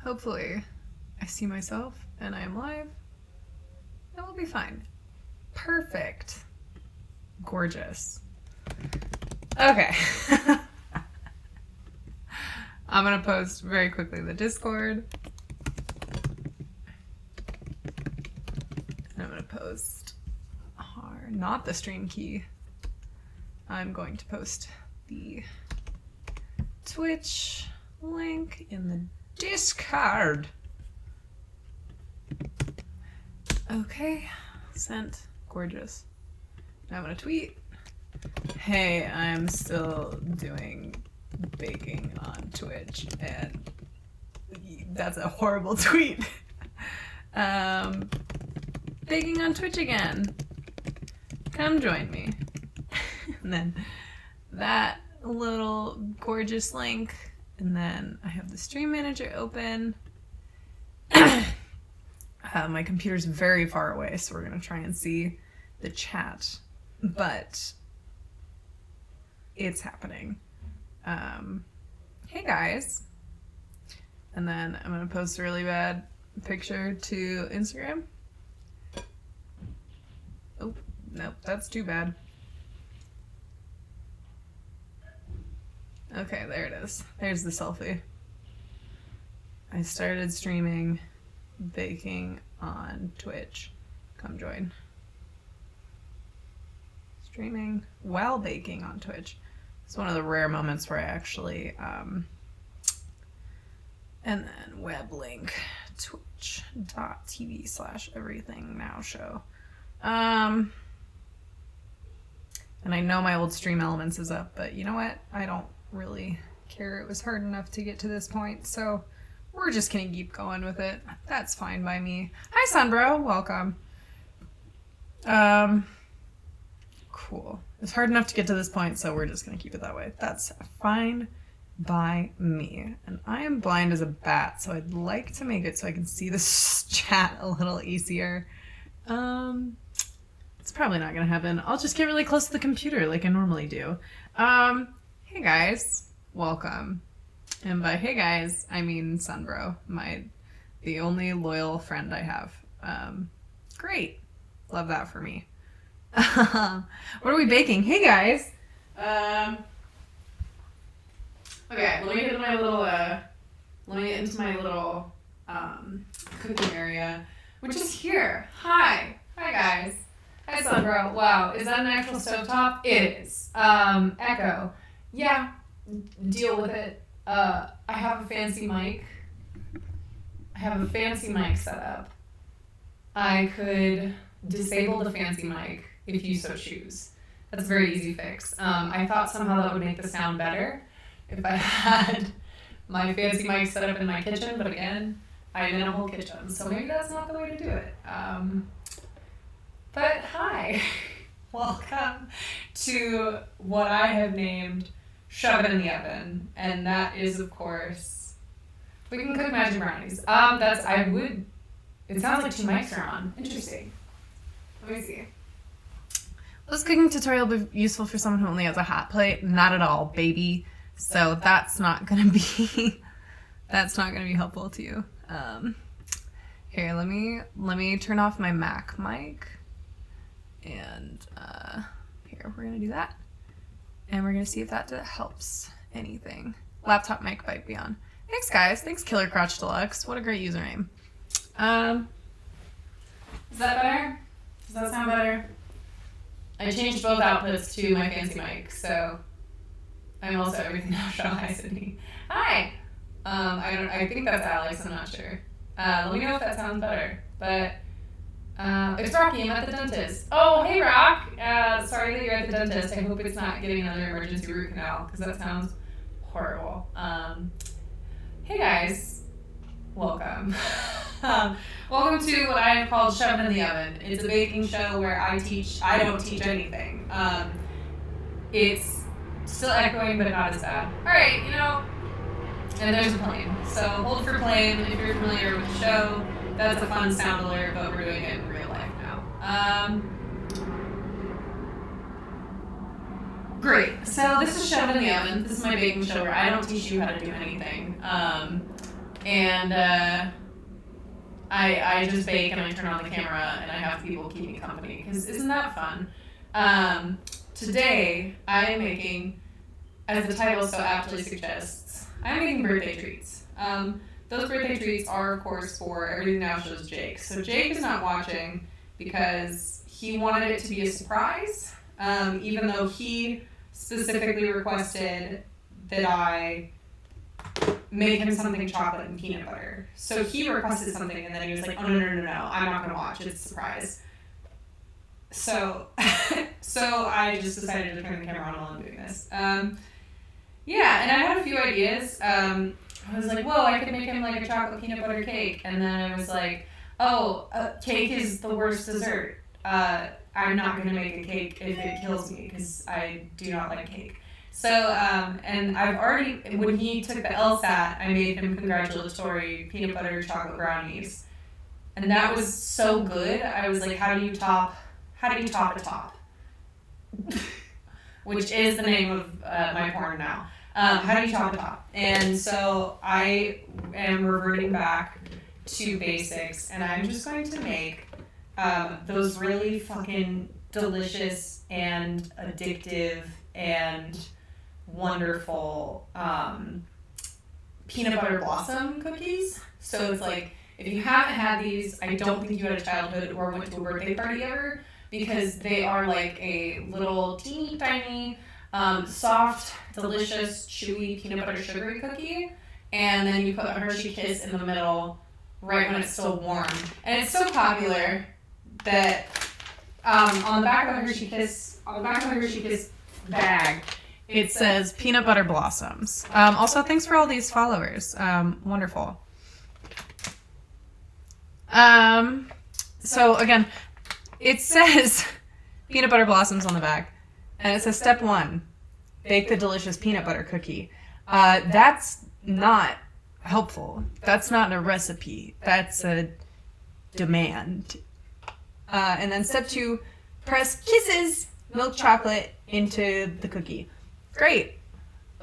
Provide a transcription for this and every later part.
Hopefully I see myself and I am live. It will be fine. Perfect. Gorgeous. Okay. I'm going to post very quickly the Discord. And I'm going to post not the stream key. I'm going to post the Twitch link in the Discord. Okay, sent. Gorgeous. Now I'm gonna tweet. Hey, I'm still doing baking on Twitch, and that's a horrible tweet. Baking on Twitch again. Come join me. And then that little gorgeous link, and then I have the stream manager open. My computer's very far away, so we're gonna try and see the chat, but it's happening. Hey guys. And then I'm gonna post a really bad picture to Instagram. Oh, nope, that's too bad. Okay, there it is. There's the selfie. I started streaming baking on Twitch. Come join. Streaming while baking on Twitch. It's one of the rare moments where I actually, and then web link, twitch.tv/everythingnowshow. And I know my old Stream Elements is up, but you know what? I don't really care. It was hard enough to get to this point, so we're just gonna keep going with it. That's fine by me. Hi, Sunbro. Welcome. Cool. It's hard enough to get to this point, so we're just gonna keep it that way. That's fine by me. And I am blind as a bat, so I'd like to make it so I can see this chat a little easier. It's probably not gonna happen. I'll just get really close to the computer like I normally do. Hey guys, welcome. And by hey guys, I mean Sunbro, the only loyal friend I have. Great. Love that for me. What are we baking? Hey guys. Okay, let me get into my little cooking area, which is here. Hi guys. Hi Sunbro. Wow, is that an actual stovetop? It is. Echo. Yeah, deal with it. I have a fancy mic. Set up. I could disable the fancy mic if you so choose. That's a very easy fix. I thought somehow that would make the sound better if I had my fancy mic set up in my kitchen, but again, I'm in a whole kitchen, so maybe that's not the way to do it. But hi, welcome to what I have named Shove It in the Oven, and that is, of course, we can cook magic brownies. It sounds like 2 mics are on. Interesting. Let me see. This cooking tutorial will be useful for someone who only has a hot plate. Not at all, baby. So that's not gonna be helpful to you. Here, let me turn off my Mac mic, and here we're gonna do that, and we're gonna see if that helps anything. Laptop mic might be on. Thanks guys. Thanks Killer Crotch Deluxe. What a great username. Is that better? Does that sound better? I changed both outputs to my fancy mic, so I'm also everything now. Show. Hi, Sydney. Hi. I think that's Alex. I'm not sure. Let me know if that sounds better. But it's Rocky. I'm at the dentist. Oh, hey Rock. Sorry that you're at the dentist. I hope it's not getting another emergency root canal because that sounds horrible. Hey guys. Welcome. Welcome to what I have called Shove It in the Oven. It's a baking show where I don't teach anything. It's still echoing, but not as bad. Alright, and there's a plane. So hold for plane if you're familiar with the show. That's a fun sound alert, but we're doing it in real life now. Great. So this is Shove It in the Oven. This is my baking show where I don't teach you how to do anything. And I just bake and I turn on the camera and I have people keep me company, because isn't that fun? Today I am making, as the title so aptly suggests, I'm making birthday treats. Those birthday treats are, of course, for Everything Now Shows Jake. So Jake is not watching because he wanted it to be a surprise, even though he specifically requested that I make him something chocolate and peanut butter. So he requested something, and then he was like, oh, no, I'm not going to watch. It's a surprise. So I just decided to turn the camera on while I'm doing this. Yeah, and I had a few ideas. I was like, whoa, I could make him like a chocolate peanut butter cake. And then I was like, cake is the worst dessert. I'm not going to make a cake if it kills me, because I do not like cake. So, and I've already, when he took the LSAT, I made him congratulatory peanut butter chocolate brownies. And that was so good. I was like, how do you top a top? Which is the name of my porn now. How do you top a top? And so I am reverting back to basics, and I'm just going to make those really fucking delicious and addictive and wonderful peanut butter blossom cookies. So it's like, if you haven't had these, I don't think you had a childhood or went to a birthday party ever, because they are like a little teeny tiny soft, delicious, chewy peanut butter sugary cookie, and then you put a Hershey Kiss in the middle right when it's still warm. And it's so popular that on the back of the Hershey Kiss bag, it says peanut butter blossoms. Also, thanks for all these followers. Wonderful. So again, it says peanut butter blossoms on the back, and it says step 1, bake the delicious peanut butter cookie. That's not helpful. That's not a recipe. That's a demand. And then step 2, press Kisses milk chocolate into the cookie. Great.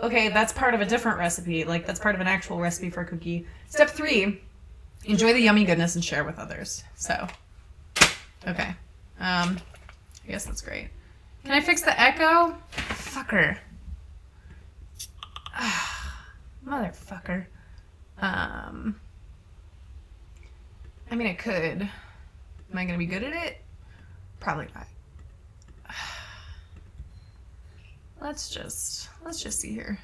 Okay, that's part of a different recipe. Like, that's part of an actual recipe for a cookie. Step 3, enjoy the yummy goodness and share with others. So, okay. I guess that's great. Can I fix the echo? Fucker. Motherfucker. I mean, I could. Am I going to be good at it? Probably not. Let's just see here.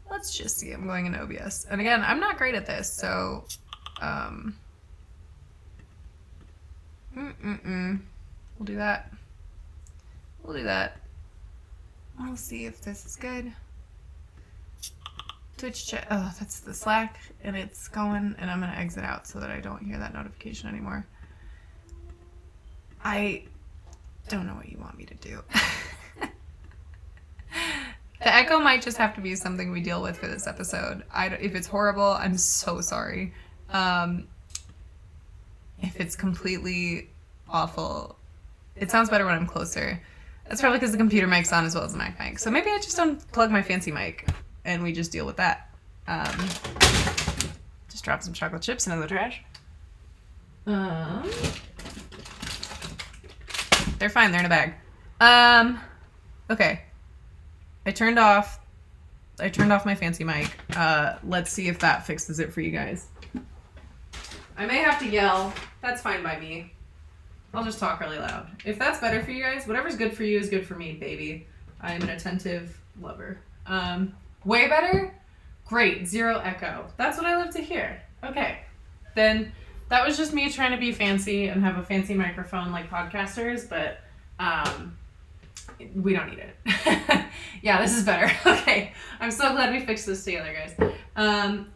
Let's just see. I'm going in OBS. And again, I'm not great at this, so we'll do that. We'll see if this is good. Twitch chat. Oh, that's the Slack, and it's going, and I'm going to exit out so that I don't hear that notification anymore. I don't know what you want me to do. The echo might just have to be something we deal with for this episode. If it's horrible, I'm so sorry. If it's completely awful, it sounds better when I'm closer. That's probably because the computer mic's on as well as the Mac mic. So maybe I just unplug my fancy mic and we just deal with that. Just drop some chocolate chips into the trash. They're fine. They're in a bag. Okay. I turned off my fancy mic. Let's see if that fixes it for you guys. I may have to yell. That's fine by me. I'll just talk really loud. If that's better for you guys, whatever's good for you is good for me, baby. I am an attentive lover. Way better? Great. 0 echo. That's what I love to hear. Okay. Then that was just me trying to be fancy and have a fancy microphone like podcasters, but we don't need it. Yeah, this is better. Okay. I'm so glad we fixed this together, guys.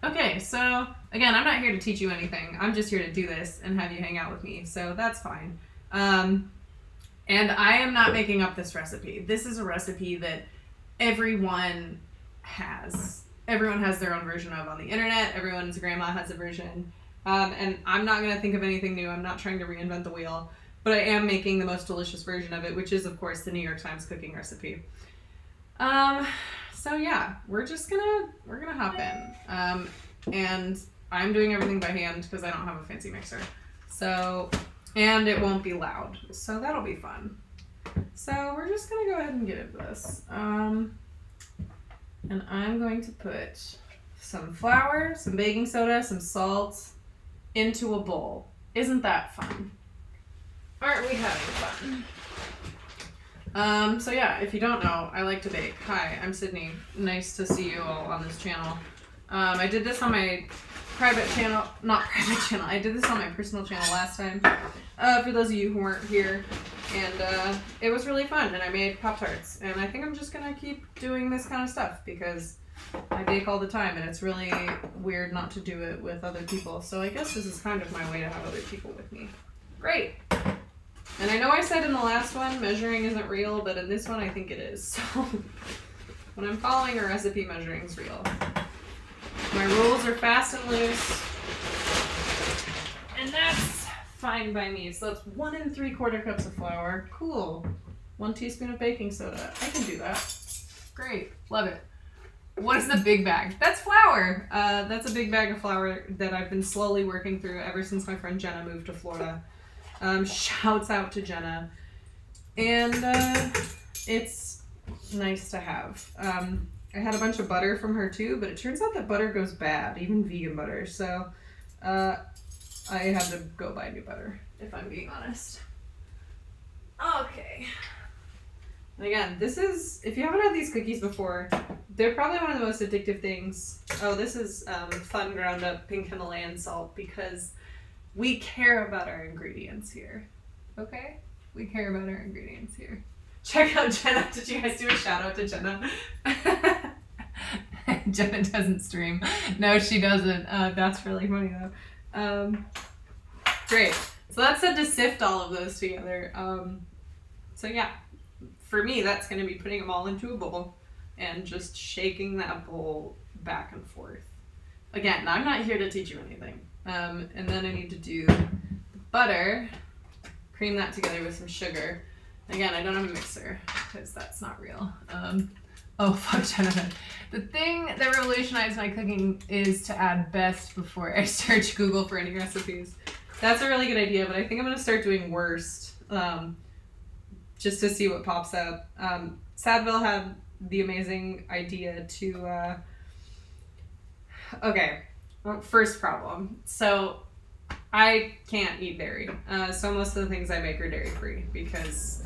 Okay, so again, I'm not here to teach you anything. I'm just here to do this and have you hang out with me. So that's fine. And I am not making up this recipe. This is a recipe that everyone has. Everyone has their own version of on the internet. Everyone's grandma has a version. And I'm not going to think of anything new. I'm not trying to reinvent the wheel. But I am making the most delicious version of it, which is, of course, the New York Times cooking recipe. So yeah, we're gonna hop in. and I'm doing everything by hand because I don't have a fancy mixer. So, and it won't be loud, so that'll be fun. So we're just gonna go ahead and get into this. And I'm going to put some flour, some baking soda, some salt into a bowl. Isn't that fun? Aren't we having fun? So yeah, if you don't know, I like to bake. Hi, I'm Sydney. Nice to see you all on this channel. I did this on my private channel, not private channel, I did this on my personal channel last time, for those of you who weren't here, and it was really fun, and I made Pop-Tarts, and I think I'm just gonna keep doing this kind of stuff, because I bake all the time, and it's really weird not to do it with other people, so I guess this is kind of my way to have other people with me. Great! And I know I said in the last one, measuring isn't real, but in this one I think it is, so when I'm following a recipe, measuring's real. My rules are fast and loose, and that's fine by me. So that's 1 3/4 cups of flour. Cool. 1 teaspoon of baking soda. I can do that. Great. Love it. What is the big bag? That's flour. That's a big bag of flour that I've been slowly working through ever since my friend Jenna moved to Florida. Shouts out to Jenna. And it's nice to have. I had a bunch of butter from her too, but it turns out that butter goes bad, even vegan butter. So I had to go buy new butter, if I'm being honest. Okay. And again, this is, if you haven't had these cookies before, they're probably one of the most addictive things. Oh, this is fun ground up pink Himalayan salt because we care about our ingredients here. Okay? We care about our ingredients here. Check out Jenna. Did you guys do a shout out to Jenna? Jenna doesn't stream. No, she doesn't. That's really funny though. Great. So that's said to sift all of those together. So yeah, for me, that's going to be putting them all into a bowl and just shaking that bowl back and forth. Again, I'm not here to teach you anything. And then I need to do the butter, cream that together with some sugar. Again, I don't have a mixer because that's not real. Oh, fuck Jenna. The thing that revolutionized my cooking is to add best before I search Google for any recipes. That's a really good idea, but I think I'm going to start doing worst just to see what pops up. Sadville had the amazing idea to... Okay, well, first problem. So I can't eat dairy. So most of the things I make are dairy-free because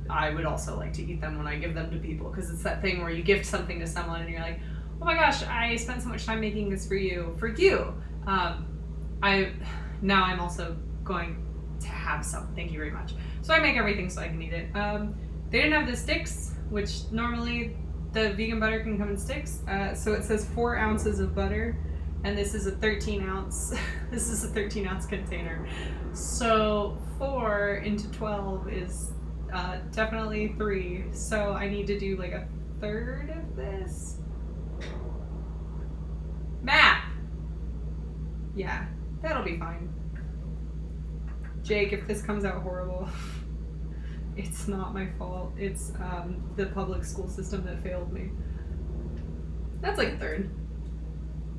I would also like to eat them when I give them to people because it's that thing where you gift something to someone and you're like, oh my gosh, I spent so much time making this for you. Now I'm also going to have some. Thank you very much. So I make everything so I can eat it. They didn't have the sticks, which normally the vegan butter can come in sticks. So it says 4 ounces of butter. And this is a 13 ounce, this is a 13 ounce container. So 4 into 12 is definitely 3. So I need to do like a third of this. Math! Yeah, that'll be fine. Jake, if this comes out horrible, it's not my fault. It's the public school system that failed me. That's like a third.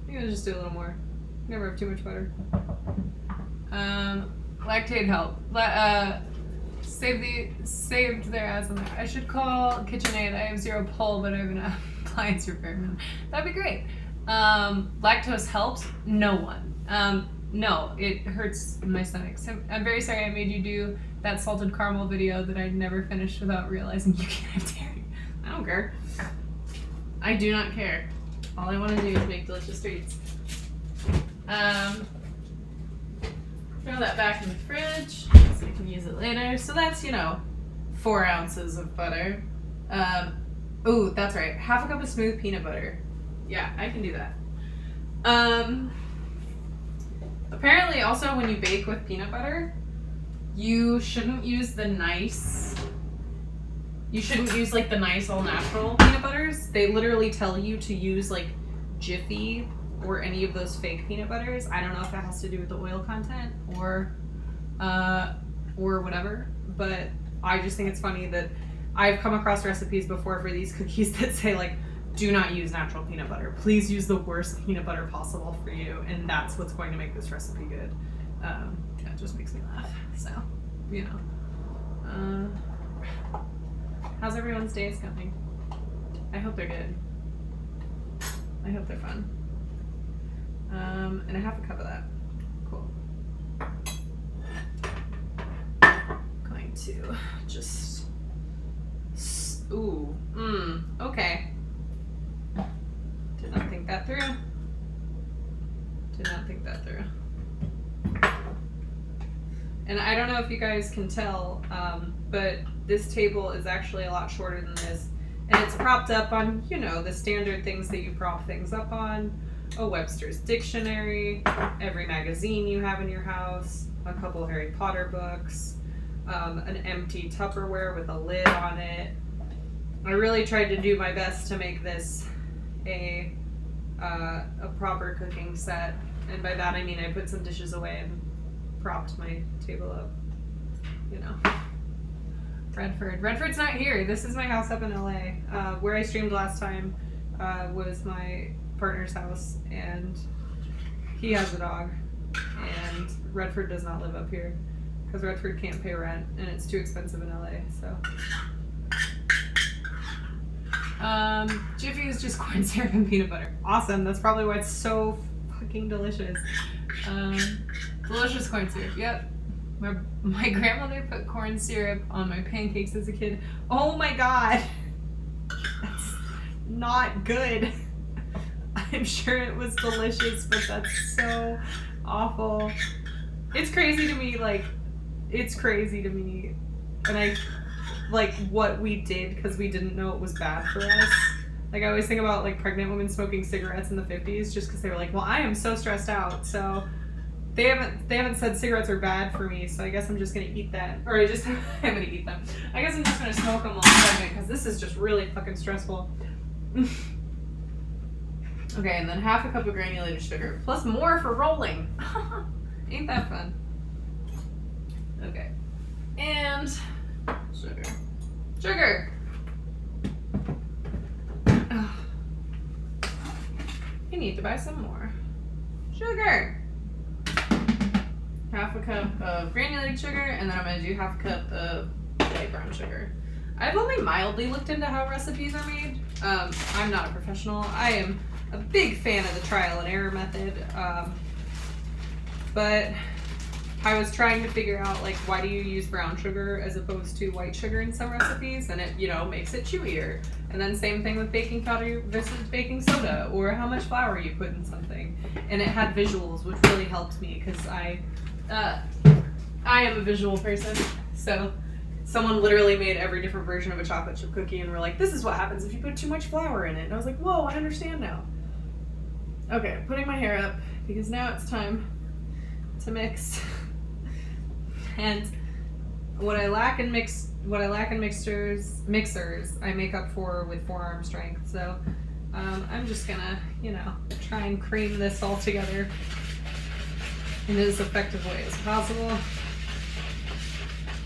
I'm gonna just do a little more. Never have too much butter. Lactate help. Saved their ass on there. I should call KitchenAid. I have 0 pull, but I have an appliance repairman. That'd be great. Lactose helps? No one. No, it hurts my stomach. So I'm very sorry I made you do that salted caramel video that I never finished without realizing you can't have dairy. I don't care. I do not care. All I want to do is make delicious treats. Throw that back in the fridge so we can use it later. So that's, 4 ounces of butter. Oh, that's right. Half a cup of smooth peanut butter. Yeah, I can do that. Apparently also when you bake with peanut butter, you shouldn't use the nice... You shouldn't use like the nice all natural peanut butters. They literally tell you to use like Jiffy or any of those fake peanut butters. I don't know if that has to do with the oil content or whatever, but I just think it's funny that I've come across recipes before for these cookies that say like do not use natural peanut butter. Please use the worst peanut butter possible for you, and that's what's going to make this recipe good. That just makes me laugh. So, you know. How's everyone's days going? I hope they're good. I hope they're fun. And I have a cup of that. Cool. Going to just... Ooh. Okay. Did not think that through. Did not think that through. And I don't know if you guys can tell, but this table is actually a lot shorter than this. And it's propped up on, you know, the standard things that you prop things up on. A Webster's Dictionary, every magazine you have in your house, a couple Harry Potter books, an empty Tupperware with a lid on it. I really tried to do my best to make this a proper cooking set. And by that I mean I put some dishes away and propped my table up, you know. Redford's not here. This is my house up in LA. Where I streamed last time was my partner's house, and he has a dog, and Redford does not live up here because Redford can't pay rent and it's too expensive in LA. So Jiffy is just corn syrup and peanut butter. Awesome. That's probably why it's so fucking delicious. Delicious corn syrup. Yep. My grandmother put corn syrup on my pancakes as a kid. Oh my god. That's not good. I'm sure it was delicious, but that's so awful. It's crazy to me, and I, like, what we did because we didn't know it was bad for us. Like, I always think about, like, pregnant women smoking cigarettes in the 50s just because they were like, well, I am so stressed out, so they haven't said cigarettes are bad for me, so I guess I'm just gonna eat that. Or I'm gonna eat them. I guess I'm just gonna smoke them while I'm pregnant because this is just really fucking stressful. Okay, and then half a cup of granulated sugar, plus more for rolling. Ain't that fun? Okay. And sugar. Sugar! Ugh. I need to buy some more. Sugar! Half a cup of granulated sugar, and then I'm going to do half a cup of light brown sugar. I've only mildly looked into how recipes are made. I'm not a professional. I am a big fan of the trial and error method, but I was trying to figure out, like, why do you use brown sugar as opposed to white sugar in some recipes, and it, you know, makes it chewier. And then same thing with baking powder versus baking soda, or how much flour you put in something. And it had visuals, which really helped me, because I am a visual person, so someone literally made every different version of a chocolate chip cookie and were like, this is what happens if you put too much flour in it. And I was like, whoa, I understand now. Okay, putting my hair up because now it's time to mix. And what I lack in mixers, I make up for with forearm strength. So I'm just gonna, you know, try and cream this all together in as effective way as possible.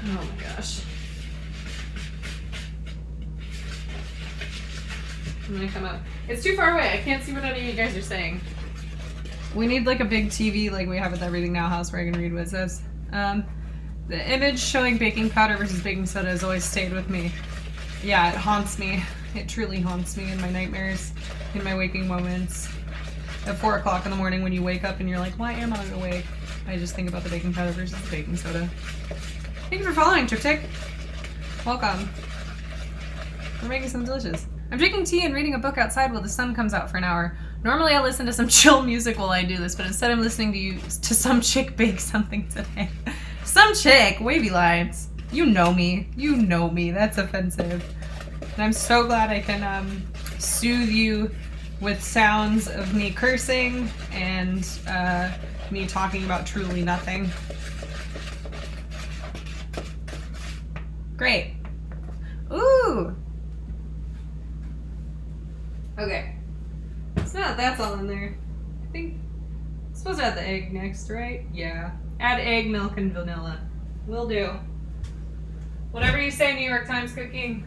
Oh my gosh. I'm gonna come up. It's too far away. I can't see what any of you guys are saying. We need like a big TV like we have at the Everything Now house where I can read what it says. The image showing baking powder versus baking soda has always stayed with me. Yeah, it haunts me. It truly haunts me in my nightmares, in my waking moments. At 4 o'clock in the morning when you wake up and you're like, why am I awake? I just think about the baking powder versus the baking soda. Thank you for following, Triptych. Welcome. We're making something delicious. I'm drinking tea and reading a book outside while the sun comes out for an hour. Normally I listen to some chill music while I do this, but instead I'm listening to some chick bake something today. Some chick, wavy lines. You know me. You know me. That's offensive. And I'm so glad I can soothe you with sounds of me cursing and me talking about truly nothing. Great. Ooh. Okay. So now that that's all in there, I think I'm supposed to add the egg next, right? Yeah. Add egg, milk, and vanilla. Will do. Whatever you say, New York Times cooking.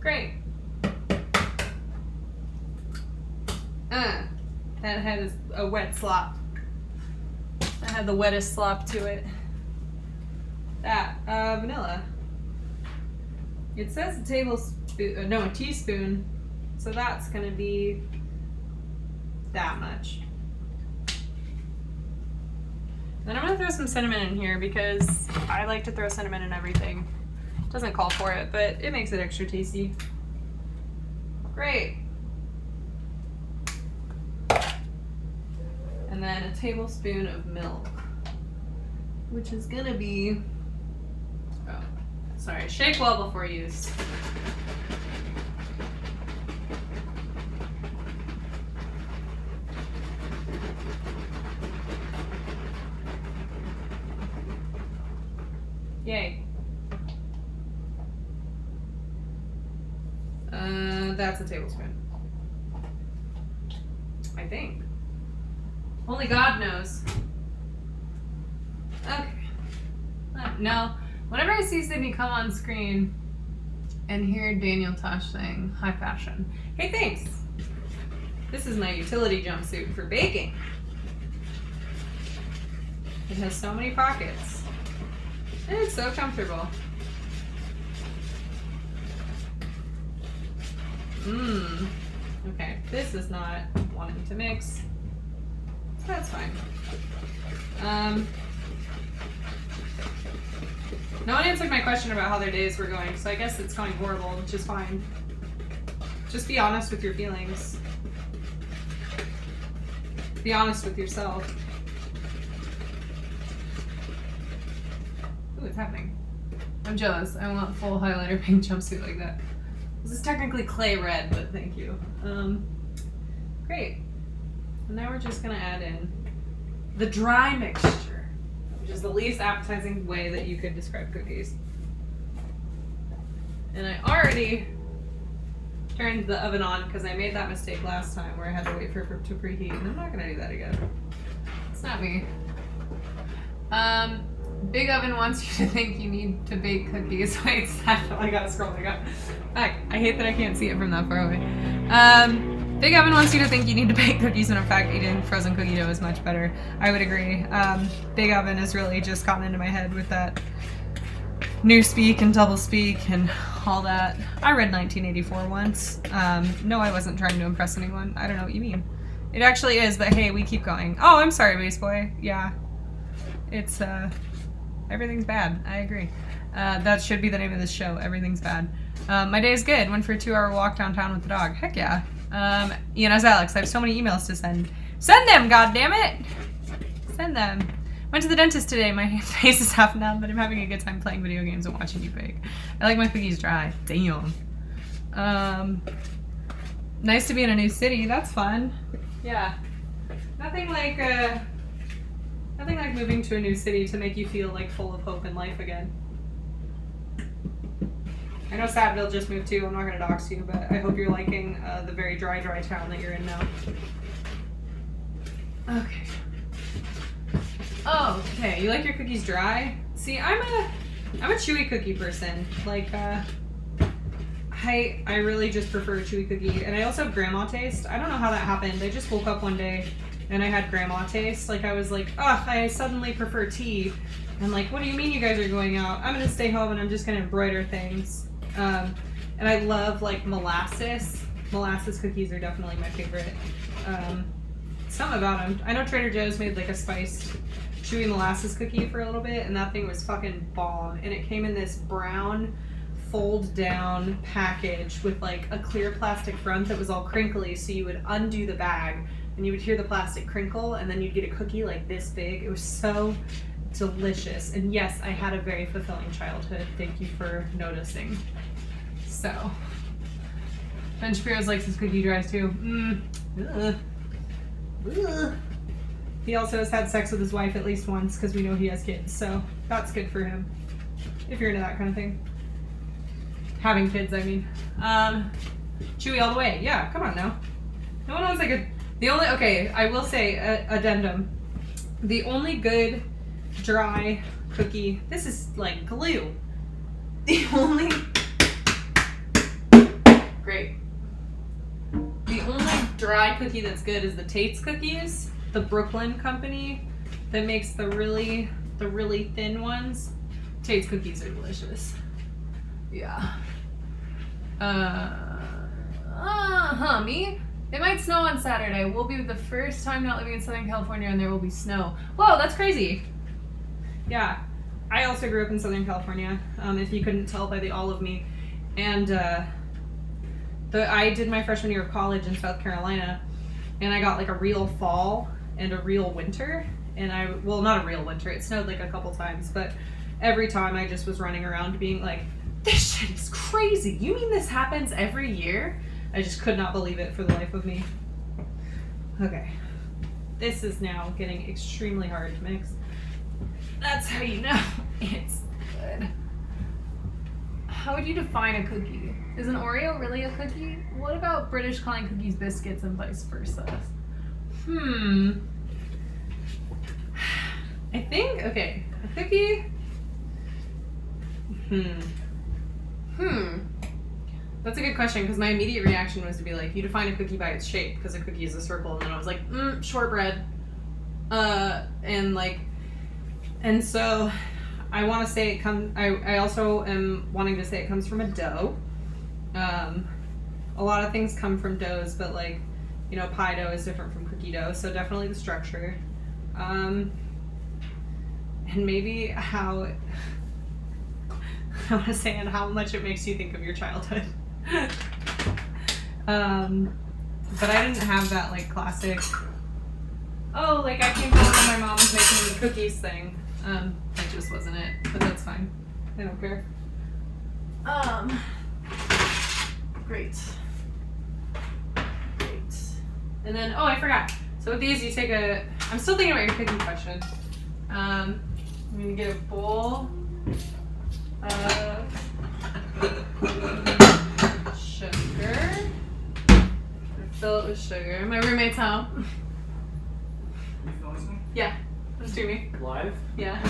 Great. That had a wet slop. That had the wettest slop to it. That, vanilla. It says a tablespoon, no, a teaspoon. So that's gonna be that much. Then I'm gonna throw some cinnamon in here because I like to throw cinnamon in everything. Doesn't call for it, but it makes it extra tasty. Great. And then a tablespoon of milk, which is gonna be, oh, sorry, shake well before use. Yay. That's a tablespoon. I think. Only God knows. Okay. No, whenever I see Sydney come on screen and hear Daniel Tosh saying high fashion. Hey, thanks. This is my utility jumpsuit for baking. It has so many pockets. And it's so comfortable. Okay, this is not wanting to mix. So that's fine. No one answered my question about how their days were going, so I guess it's going horrible, which is fine. Just be honest with your feelings. Be honest with yourself. Ooh, what's happening? I'm jealous. I want full highlighter pink jumpsuit like that. This is technically clay red, but thank you. Great. And now we're just gonna add in the dry mixture, which is the least appetizing way that you could describe cookies. And I already turned the oven on because I made that mistake last time where I had to wait for it to preheat, and I'm not gonna do that again. It's not me. Big Oven wants you to think you need to bake cookies. Wait, I gotta scroll back up. I hate that I can't see it from that far away. Big Oven wants you to think you need to bake cookies when in fact eating frozen cookie dough is much better. I would agree. Big Oven has really just gotten into my head with that new speak and double speak and all that. I read 1984 once. No, I wasn't trying to impress anyone. I don't know what you mean. It actually is, but hey, we keep going. Oh, I'm sorry, Bass Boy. Yeah. It's, everything's bad. I agree. That should be the name of this show. Everything's bad. My day is good. Went for a 2-hour walk downtown with the dog. Heck yeah. ENS Alex, I have so many emails to send. Send them, goddammit! Send them. Went to the dentist today. My face is half numb, but I'm having a good time playing video games and watching you bake. I like my cookies dry. Damn. Nice to be in a new city. That's fun. Yeah. Nothing like moving to a new city to make you feel like full of hope in life again. I know Sadville just moved too. I'm not gonna dox you, but I hope you're liking the very dry town that you're in now. Okay. Oh, okay. You like your cookies dry? See, I'm a chewy cookie person. Like, I really just prefer a chewy cookie, and I also have grandma taste. I don't know how that happened. I just woke up one day and I had grandma taste. Like, I was like, oh, I suddenly prefer tea. And like, what do you mean you guys are going out? I'm gonna stay home and I'm just gonna embroider things. And I love like molasses. Molasses cookies are definitely my favorite. Something about them. I know Trader Joe's made like a spiced chewy molasses cookie for a little bit, and that thing was fucking bomb. And it came in this brown fold down package with like a clear plastic front that was all crinkly, so you would undo the bag and you would hear the plastic crinkle, and then you'd get a cookie like this big. It was so delicious. And yes, I had a very fulfilling childhood. Thank you for noticing. So, Ben Shapiro's likes his cookie dries too. He also has had sex with his wife at least once because we know he has kids, so that's good for him. If you're into that kind of thing. Having kids, I mean. Chewy all the way. Yeah, come on now. No one wants like okay, I will say, addendum. The only good dry cookie, this is like glue. The only dry cookie that's good is the Tate's Cookies, the Brooklyn company that makes the really thin ones. Tate's Cookies are delicious. Yeah. Me? It might snow on Saturday. We'll be the first time not living in Southern California and there will be snow. Whoa, that's crazy. Yeah. I also grew up in Southern California, if you couldn't tell by the all of me. And I did my freshman year of college in South Carolina, and I got like a real fall and a real winter. And well, not a real winter. It snowed like a couple times, but every time I just was running around being like, this shit is crazy. You mean this happens every year? I just could not believe it for the life of me. Okay. This is now getting extremely hard to mix. That's how you know it's good. How would you define a cookie? Is an Oreo really a cookie? What about British calling cookies biscuits and vice versa? I think, okay, a cookie. That's a good question, because my immediate reaction was to be like, you define a cookie by its shape, because a cookie is a circle, and then I was like, shortbread. And so I want to say it comes, I also am wanting to say it comes from a dough. A lot of things come from doughs, but like, you know, pie dough is different from cookie dough, so definitely the structure. And maybe how, I want to say, and how much it makes you think of your childhood. But I didn't have that like classic, oh, like I came home and my mom was making me cookies thing. That just wasn't it, but that's fine. I don't care. Great. And then, oh, I forgot. So with these, you take I'm still thinking about your cookie question. I'm gonna get a bowl of sugar. Fill it with sugar. My roommate's home. You filming something? Yeah, just do me. Live? Yeah.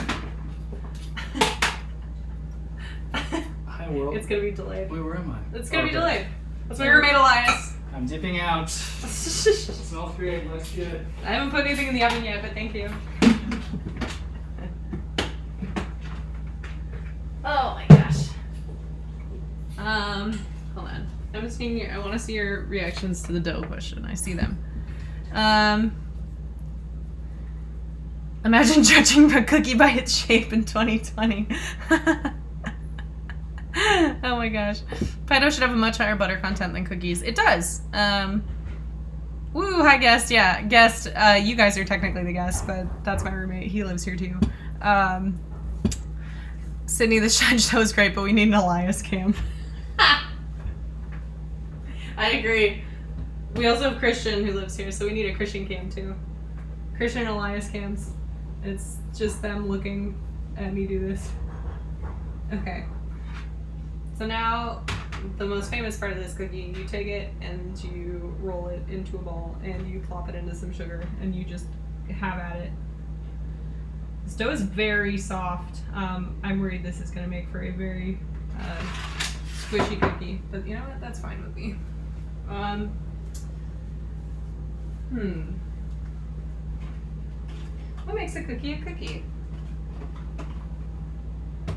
Hi, world. It's gonna be delayed. Wait, where am I? It's gonna be Okay. delayed. That's my roommate Elias. I'm dipping out. Smells great. Looks good. I haven't put anything in the oven yet, but thank you. Oh my gosh. Hold on. I'm just seeing I want to see your reactions to the dough question. I see them. Imagine judging a cookie by its shape in 2020. Oh my gosh. Pie dough should have a much higher butter content than cookies. It does. Woo, hi guest. Yeah, guest. You guys are technically the guest, but that's my roommate. He lives here too. Sydney, the shine show is great, but we need an Elias cam. I agree. We also have Christian who lives here, so we need a Christian cam too. Christian and Elias cams. It's just them looking at me do this. Okay. So now, the most famous part of this cookie, you take it and you roll it into a ball and you plop it into some sugar and you just have at it. This dough is very soft. I'm worried this is going to make for a very squishy cookie, but you know what? That's fine with me. What makes a cookie a cookie?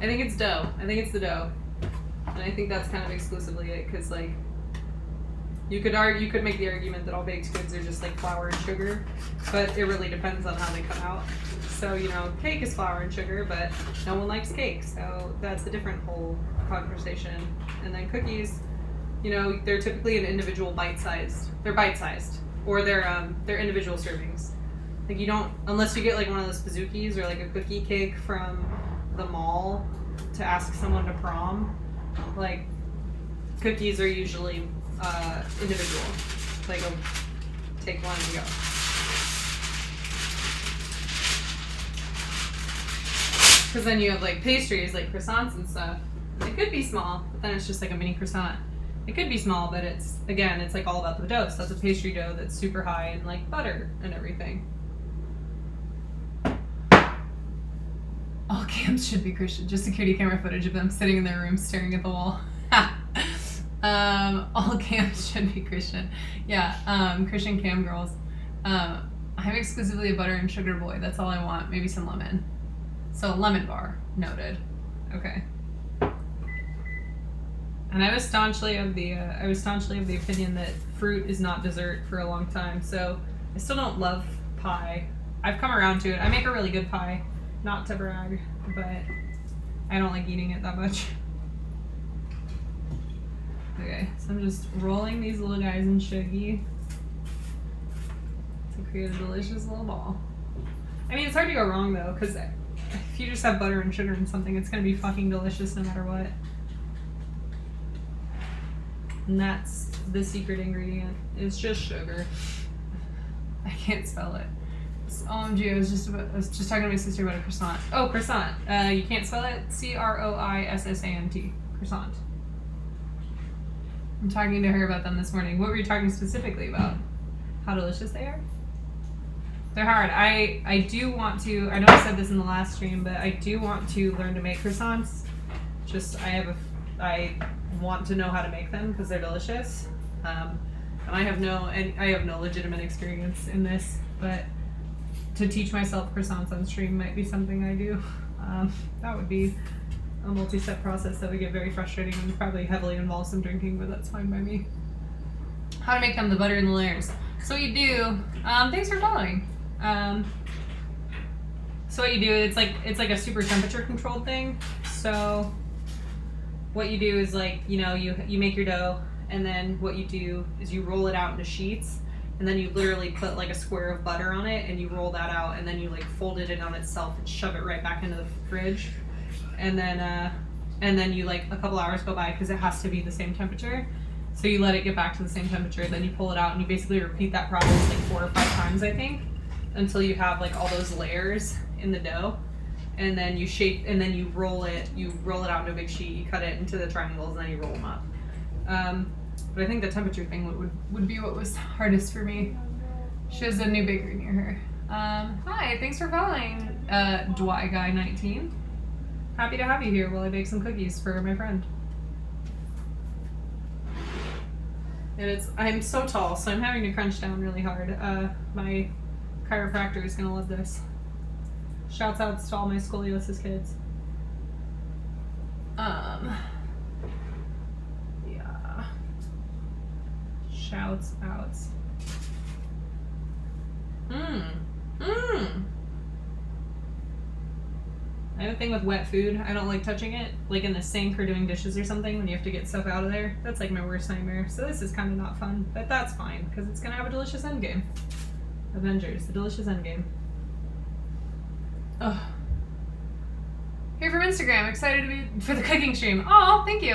I think it's dough. I think it's the dough. And I think that's kind of exclusively it, because like you could make the argument that all baked goods are just like flour and sugar, but it really depends on how they come out. So, you know, cake is flour and sugar, but no one likes cake, so that's a different whole conversation. And then cookies, you know, they're typically an individual bite-sized. They're bite-sized, or they're individual servings. Like you don't, unless you get like one of those Pizookies or like a cookie cake from the mall to ask someone to prom. Like, cookies are usually individual. Like, take one and go. Because then you have like pastries, like croissants and stuff. They could be small, but then it's just like a mini croissant. It could be small, but it's like all about the dough. So that's a pastry dough that's super high in like butter and everything. All cams should be Christian. Just security camera footage of them sitting in their room staring at the wall. All cams should be Christian. Yeah, Christian cam girls. I'm exclusively a butter and sugar boy. That's all I want. Maybe some lemon. So lemon bar. Noted. Okay. And I was staunchly of the opinion that fruit is not dessert for a long time. So I still don't love pie. I've come around to it. I make a really good pie. Not to brag, but I don't like eating it that much. Okay, so I'm just rolling these little guys in shuggy to create a delicious little ball. I mean, it's hard to go wrong though, because if you just have butter and sugar and something, it's gonna be fucking delicious no matter what. And that's the secret ingredient. It's just sugar. I can't spell it. OMG, I was just talking to my sister about a croissant. Oh, croissant. You can't spell it? Croissant. Croissant. I'm talking to her about them this morning. What were you talking specifically about? How delicious they are? They're hard. I do want to, I know I said this in the last stream, but I do want to learn to make croissants. Just, I want to know how to make them because they're delicious. And I have no legitimate experience in this, but to teach myself croissants on stream might be something I do. That would be a multi-step process that would get very frustrating and probably heavily involve some drinking, but that's fine by me. How to make them, the butter and the layers. So what you do, thanks for following. So what you do, it's like a super temperature controlled thing. So what you do is you make your dough, and then what you do is you roll it out into sheets, and then you literally put like a square of butter on it, and you roll that out, and then you like fold it in on itself and shove it right back into the fridge. And then you like a couple hours go by because it has to be the same temperature. So you let it get back to the same temperature, then you pull it out and you basically repeat that process like 4 or 5 times, I think, until you have like all those layers in the dough. And then you shape, and then you roll it out into a big sheet, you cut it into the triangles, and then you roll them up. But I think the temperature thing would be what was hardest for me. She has a new bakery near her. Hi, thanks for following, Dwight Guy 19. Happy to have you here while I bake some cookies for my friend. And I'm so tall, so I'm having to crunch down really hard. My chiropractor is gonna love this. Shouts out to all my scoliosis kids. Yeah. Shouts out. I have a thing with wet food. I don't like touching it, like in the sink or doing dishes or something when you have to get stuff out of there. That's like my worst nightmare. So this is kind of not fun, but that's fine because it's gonna have a delicious endgame. Avengers, the delicious endgame. Oh. Here from Instagram, excited to be for the cooking stream. Oh, thank you.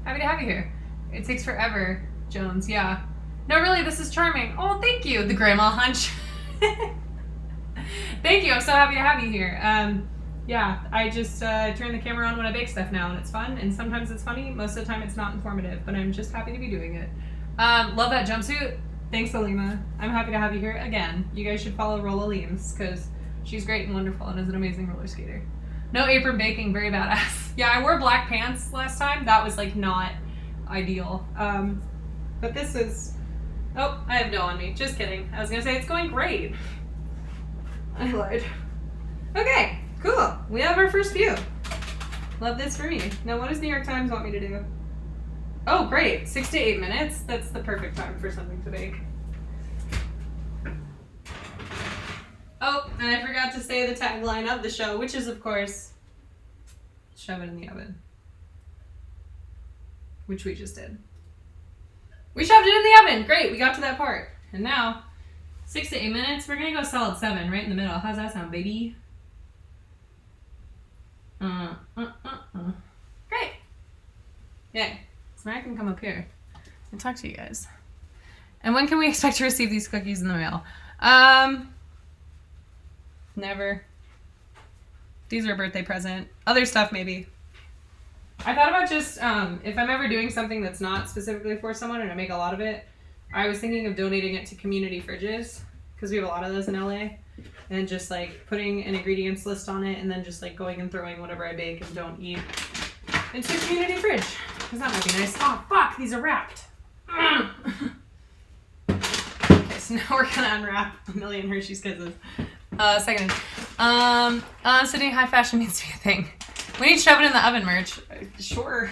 Happy to have you here. It takes forever, Jones. Yeah. No, really, this is charming. Oh, thank you, the grandma hunch. Thank you. I'm so happy to have you here. Yeah, I just turn the camera on when I bake stuff now, and it's fun, and sometimes it's funny. Most of the time it's not informative, but I'm just happy to be doing it. Love that jumpsuit. Thanks, Alima. I'm happy to have you here again. You guys should follow Rolla Leams, because she's great and wonderful and is an amazing roller skater. No apron baking, very badass. Yeah, I wore black pants last time. That was, like, not ideal. But this is... Oh, I have dough on me. Just kidding. I was going to say it's going great. I lied. Okay. Cool. We have our first view. Love this for me. Now, what does New York Times want me to do? Oh, great. 6 to 8 minutes. That's the perfect time for something to bake. Oh, and I forgot to say the tagline of the show, which is, of course, shove it in the oven. Which we just did. We shoved it in the oven. Great. We got to that part. And now, 6 to 8 minutes. We're going to go solid 7 right in the middle. How's that sound, baby? Great. Yay. So now I can come up here and talk to you guys. And when can we expect to receive these cookies in the mail? Never. These are a birthday present. Other stuff, maybe. I thought about just, if I'm ever doing something that's not specifically for someone and I make a lot of it, I was thinking of donating it to community fridges, because we have a lot of those in LA. And just like putting an ingredients list on it and then just like going and throwing whatever I bake and don't eat into a community fridge. Because that might be nice. Oh, fuck, these are wrapped. Okay, so now we're gonna unwrap a million Hershey's Kisses. Second. Sydney, high fashion needs to be a thing. We need to shove it in the oven merch. Sure.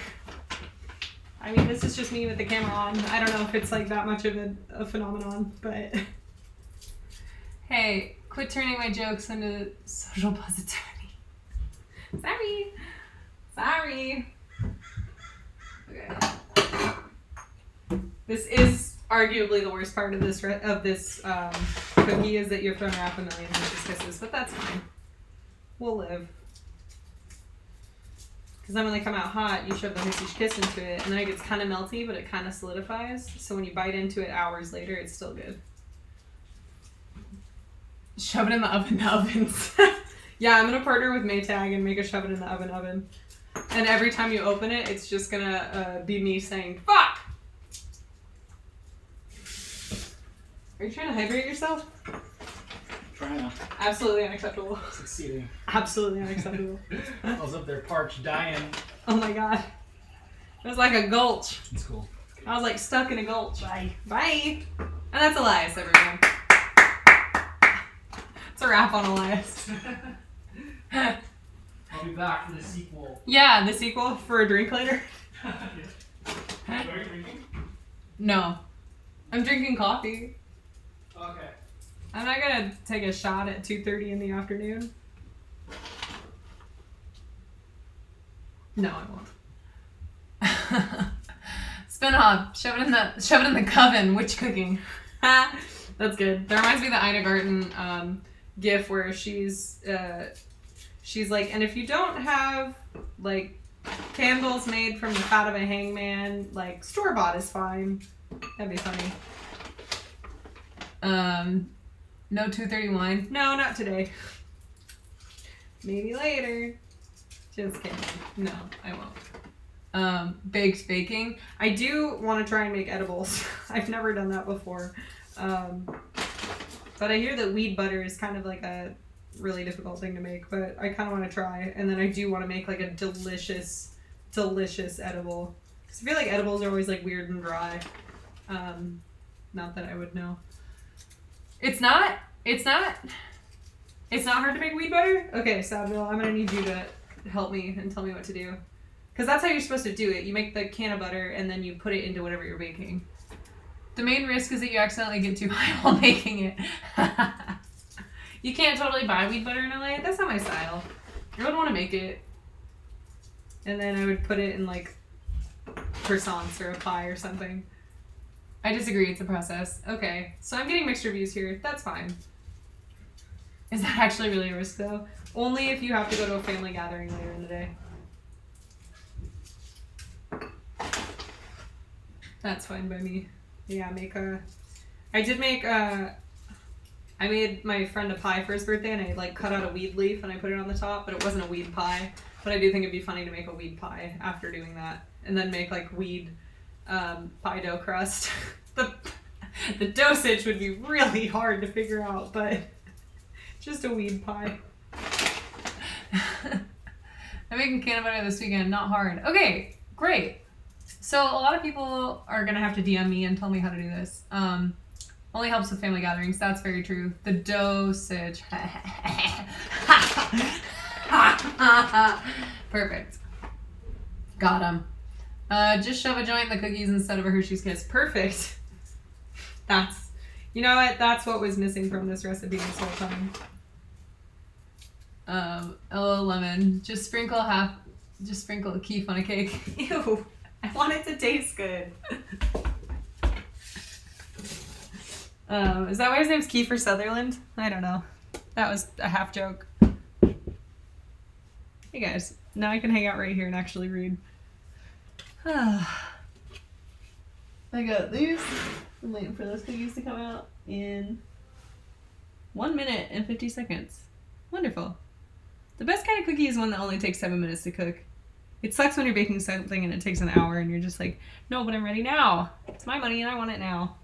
I mean, this is just me with the camera on. I don't know if it's like that much of a phenomenon, but... Hey, quit turning my jokes into social positivity. Sorry. Okay. This is arguably the worst part of this cookie is that you have to unwrap a million Hershey's Kisses, but that's fine. We'll live. Because then when they come out hot, you shove the Hershey's Kiss into it, and then it gets kind of melty, but it kind of solidifies. So when you bite into it hours later, it's still good. Shove it in the ovens. Yeah, I'm going to partner with Maytag and make a shove it in the oven. And every time you open it, it's just going to be me saying, fuck! Are you trying to hydrate yourself? Trying to. Absolutely unacceptable. Succeeding. Absolutely unacceptable. I was up there parched, dying. Oh my god. It was like a gulch. It's cool. I was like stuck in a gulch. Bye. And that's Elias, everyone. It's a wrap on Elias. I'll be back for the sequel. Yeah, the sequel for a drink later. Are you drinking? No. I'm drinking coffee. Okay. I'm not gonna take a shot at 2:30 in the afternoon. No, I won't. Spin-off. Shove it in the coven. Witch cooking. That's good. That reminds me of the Ina Garten gif where she's like, and if you don't have like candles made from the fat of a hangman, like store-bought is fine. That'd be funny. No 2:30 wine. No, not today. Maybe later. Just kidding. No, I won't. Baked baking. I do want to try and make edibles. I've never done that before. But I hear that weed butter is kind of like a really difficult thing to make, but I kind of want to try. And then I do want to make like a delicious edible. Because I feel like edibles are always like weird and dry. Not that I would know. It's not hard to make weed butter? Okay, Sadville, I'm gonna need you to help me and tell me what to do. Because that's how you're supposed to do it. You make the can of butter and then you put it into whatever you're baking. The main risk is that you accidentally get too high while making it. You can't totally buy weed butter in LA. That's not my style. I would want to make it. And then I would put it in like croissants or a pie or something. I disagree, it's a process. Okay, so I'm getting mixed reviews here. That's fine. Is that actually really a risk though? Only if you have to go to a family gathering later in the day. That's fine by me. Yeah, I made my friend a pie for his birthday and I like cut out a weed leaf and I put it on the top, but it wasn't a weed pie. But I do think it'd be funny to make a weed pie after doing that. And then make like weed pie dough crust. The dosage would be really hard to figure out, but just a weed pie. I'm making can of butter this weekend, not hard. Okay, great. So a lot of people are gonna have to DM me and tell me how to do this. Only helps with family gatherings. That's very true. The dosage. Perfect. Got him. Just shove a joint in the cookies instead of a Hershey's Kiss. Perfect. You know what? That's what was missing from this recipe this whole time. LO lemon. Just sprinkle a keef on a cake. Ew. I want it to taste good. Is that why his name's Kiefer Sutherland? I don't know. That was a half joke. Hey guys, now I can hang out right here and actually read. I got these. I'm waiting for those cookies to come out in 1 minute and 50 seconds. Wonderful. The best kind of cookie is one that only takes 7 minutes to cook. It sucks when you're baking something and it takes an hour and you're just like, no, but I'm ready now. It's my money and I want it now.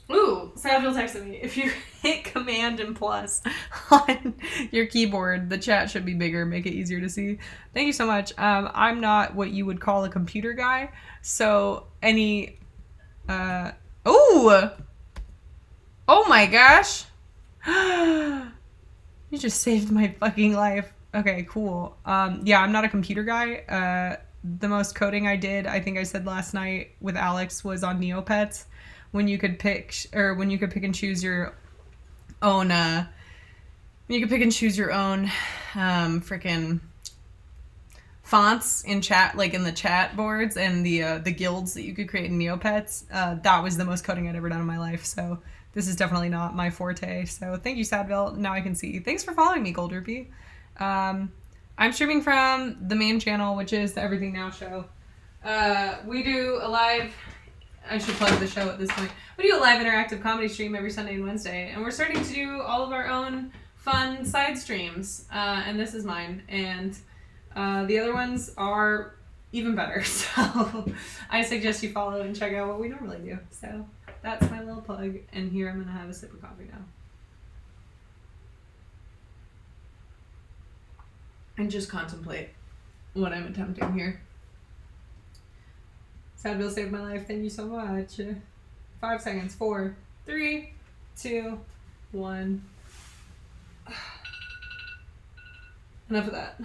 Ooh, Samuel texted me. If you hit Command and plus on your keyboard, the chat should be bigger, make it easier to see. Thank you so much. I'm not what you would call a computer guy, so any... Oh! Oh my gosh! You just saved my fucking life. Okay, cool. Yeah, I'm not a computer guy. The most coding I did, I think I said last night with Alex, was on Neopets. When you could pick and choose your own freaking fonts in chat, like in the chat boards and the guilds that you could create in Neopets. That was the most coding I'd ever done in my life. So this is definitely not my forte. So thank you, Sadville. Now I can see. Thanks for following me, Gold Rupee. I'm streaming from the main channel, which is the Everything Now show. We do a live... I should plug the show at this point. We do a live interactive comedy stream every Sunday and Wednesday, and we're starting to do all of our own fun side streams. And this is mine, and the other ones are even better. So I suggest you follow and check out what we normally do. So that's my little plug, and here I'm gonna have a sip of coffee now. And just contemplate what I'm attempting here. Sadville saved my life. Thank you so much. 5 seconds. 4, 3, 2, 1. Enough of that.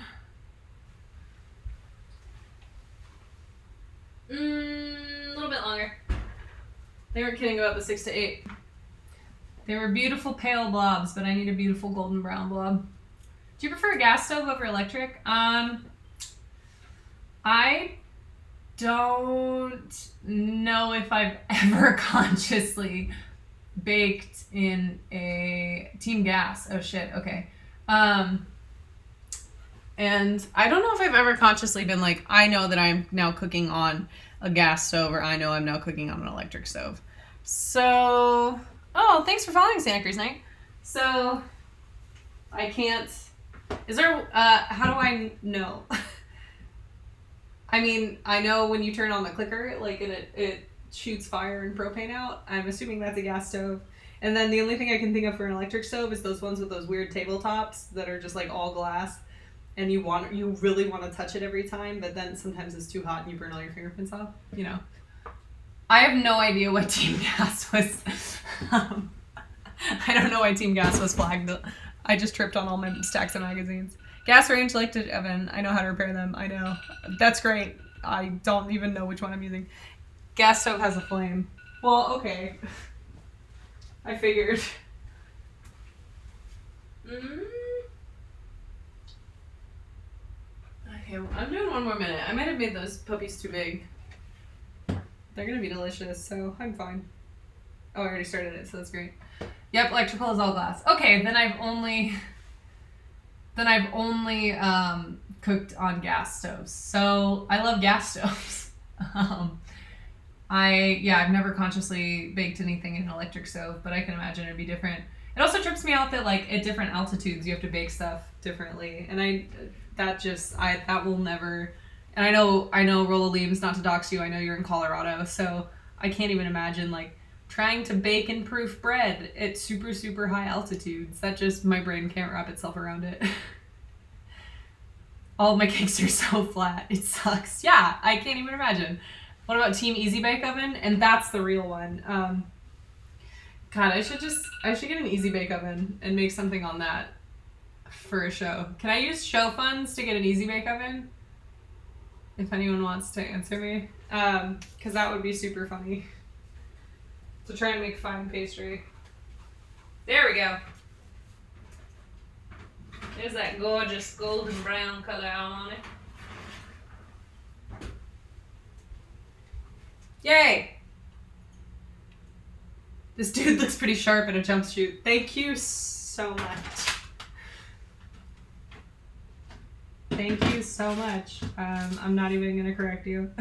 A little bit longer. They weren't kidding about the 6 to 8. They were beautiful pale blobs, but I need a beautiful golden brown blob. Do you prefer a gas stove over electric? I don't know if I've ever consciously baked in a team gas. Oh shit, okay. And I don't know if I've ever consciously been like, I know that I'm now cooking on a gas stove, or I know I'm now cooking on an electric stove. So, oh, thanks for following Santa Cruz Night. So, I can't, is there, how do I know? I mean, I know when you turn on the clicker, like, and it shoots fire and propane out. I'm assuming that's a gas stove. And then the only thing I can think of for an electric stove is those ones with those weird tabletops that are just like all glass, and you really want to touch it every time, but then sometimes it's too hot and you burn all your fingerprints off. You know. I have no idea what Team Gas was. I don't know why Team Gas was flagged. I just tripped on all my stacks of magazines. Gas range electric oven. I know how to repair them. I know. That's great. I don't even know which one I'm using. Gas stove has a flame. Well, okay. I figured. Okay, well, I'm doing one more minute. I might have made those puppies too big. They're gonna be delicious, so I'm fine. Oh, I already started it, so that's great. Yep, electrical is all glass. Okay, then I've only cooked on gas stoves. So I love gas stoves. I've never consciously baked anything in an electric stove, but I can imagine it'd be different. It also trips me out that like at different altitudes you have to bake stuff differently, and that will never. And I know Rolla Leams, not to dox you, I know you're in Colorado, so I can't even imagine like trying to bake and proof bread at super, super high altitudes. That just, my brain can't wrap itself around it. All of my cakes are so flat. It sucks. Yeah, I can't even imagine. What about Team Easy Bake Oven? And that's the real one. God, I should get an Easy Bake Oven and make something on that for a show. Can I use show funds to get an Easy Bake Oven? If anyone wants to answer me. Because that would be super funny. To try and make fine pastry. There we go. There's that gorgeous golden brown color on it. Yay! This dude looks pretty sharp in a jumpsuit. Thank you so much. Thank you so much. I'm not even gonna correct you.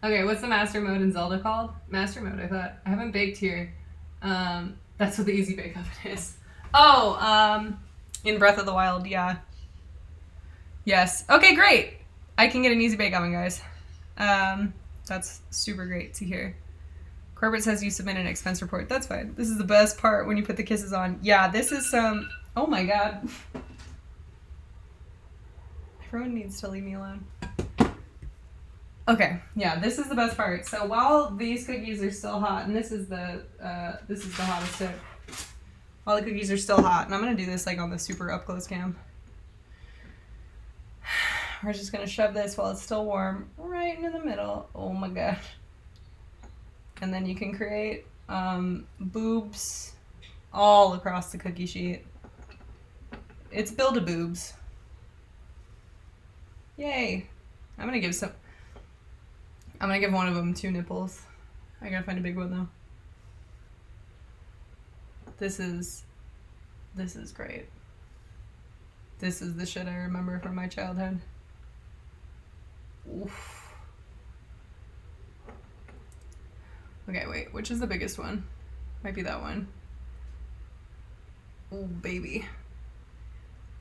Okay, what's the master mode in Zelda called? Master mode, I thought. I haven't baked here. That's what the Easy Bake Oven is. Oh, in Breath of the Wild, yeah. Yes. Okay, great. I can get an Easy Bake Oven, guys. That's super great to hear. Corbett says you submit an expense report. That's fine. This is the best part when you put the kisses on. Yeah, this is some... Oh my god. Everyone needs to leave me alone. Okay, yeah, this is the best part. So while these cookies are still hot, and this is the hottest tip. While the cookies are still hot, and I'm gonna do this like on the super up close cam. We're just gonna shove this while it's still warm right into the middle. Oh my gosh. And then you can create boobs all across the cookie sheet. It's Build-A-Boobs. Yay. I'm gonna give one of them 2 nipples. I gotta find a big one though. This is great. This is the shit I remember from my childhood. Oof. Okay, wait, which is the biggest one? Might be that one. Oh, baby.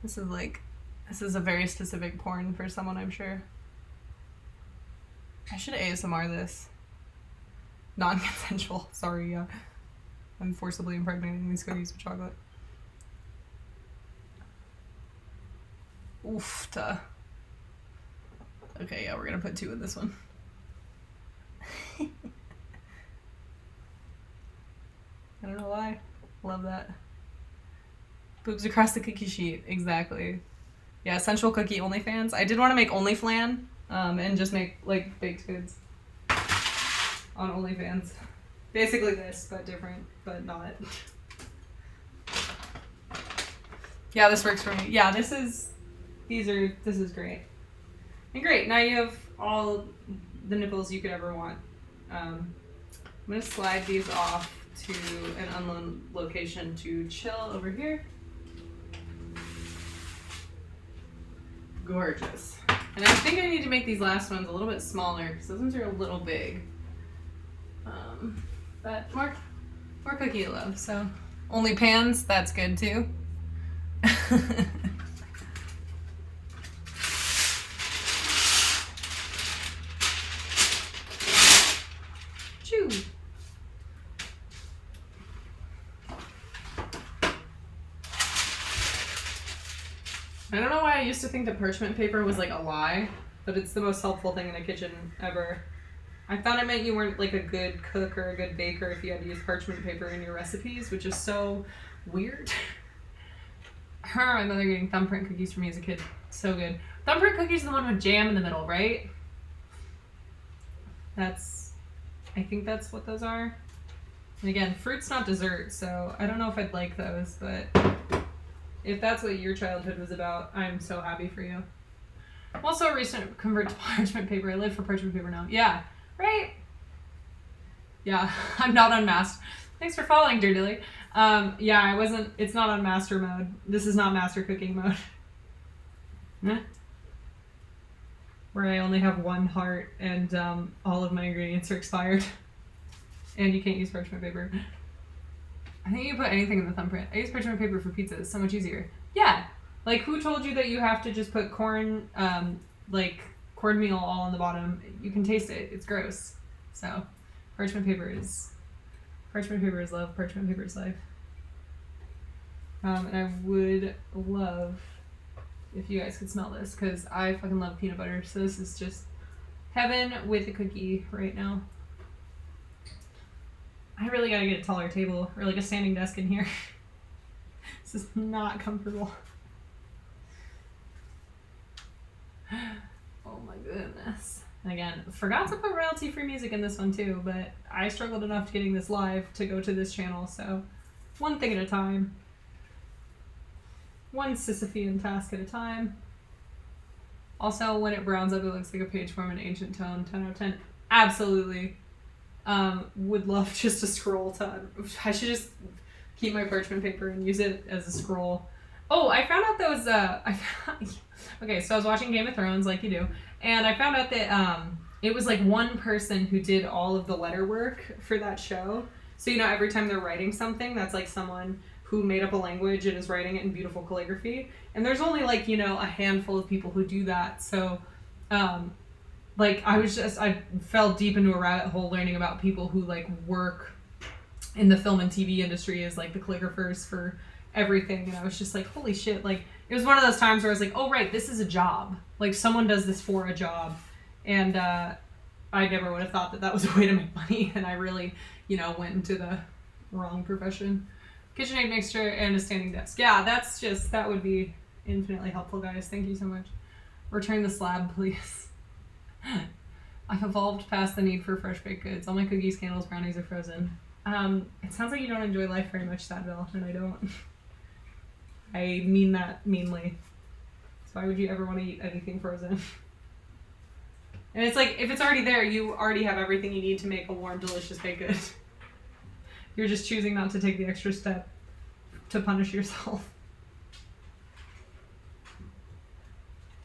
This is a very specific porn for someone, I'm sure. I should ASMR this. Non-consensual. Sorry, yeah. I'm forcibly impregnating these cookies with chocolate. Oof-ta. Okay, yeah, we're gonna put 2 in this one. I don't know why. Love that. Boobs across the cookie sheet. Exactly. Yeah, sensual cookie OnlyFans. I did want to make OnlyFlan, and just make like baked goods on OnlyFans. Basically this, but different, but not. Yeah, this works for me. Yeah, this is great. And great, now you have all the nipples you could ever want. I'm gonna slide these off to an unknown location to chill over here. Gorgeous. And I think I need to make these last ones a little bit smaller because those ones are a little big. But more cookie love. So only pans, that's good too. Choo. I don't know why I used to think that parchment paper was like a lie, but it's the most helpful thing in a kitchen ever. I thought it meant you weren't like a good cook or a good baker if you had to use parchment paper in your recipes, which is so weird. My mother getting thumbprint cookies for me as a kid. So good. Thumbprint cookies are the one with jam in the middle, right? I think that's what those are. And again, fruit's not dessert, so I don't know if I'd like those, but if that's what your childhood was about, I'm so happy for you. I'm also a recent convert to parchment paper. I live for parchment paper now. Yeah, right? Yeah, I'm not on master. Thanks for following, Dear Dilly. Yeah, it's not on master mode. This is not master cooking mode. Where I only have 1 heart and all of my ingredients are expired. And you can't use parchment paper. I think you can put anything in the thumbprint. I use parchment paper for pizza. It's so much easier. Yeah. Like, who told you that you have to just put cornmeal all on the bottom? You can taste it. It's gross. So, parchment paper is love. Parchment paper is life. And I would love if you guys could smell this, because I fucking love peanut butter. So this is just heaven with a cookie right now. I really gotta get a taller table or like a standing desk in here. This is not comfortable. Oh my goodness. And again, forgot to put royalty-free music in this one too, but I struggled enough getting this live to go to this channel, so one thing at a time. One Sisyphean task at a time. Also, when it browns up, it looks like a page from an ancient tome. 10 out of 10. Absolutely. Would love just to scroll to... I should just keep my parchment paper and use it as a scroll. Oh, I found out those... Okay, so I was watching Game of Thrones, like you do, and I found out that it was like one person who did all of the letter work for that show. So, you know, every time they're writing something, that's like someone who made up a language and is writing it in beautiful calligraphy. And there's only like, you know, a handful of people who do that. So like, I fell deep into a rabbit hole learning about people who, like, work in the film and TV industry as, like, the calligraphers for everything. And I was just like, holy shit. Like, it was one of those times where I was like, oh, right, this is a job. Like, someone does this for a job. And I never would have thought that was a way to make money. And I really, went into the wrong profession. KitchenAid mixture and a standing desk. Yeah, that would be infinitely helpful, guys. Thank you so much. Return the slab, please. I've evolved past the need for fresh baked goods. All my cookies, candles, brownies are frozen. It sounds like you don't enjoy life very much, Sadville, and I don't. I mean that meanly. So why would you ever want to eat anything frozen? And it's like, if it's already there, you already have everything you need to make a warm, delicious baked good. You're just choosing not to take the extra step to punish yourself.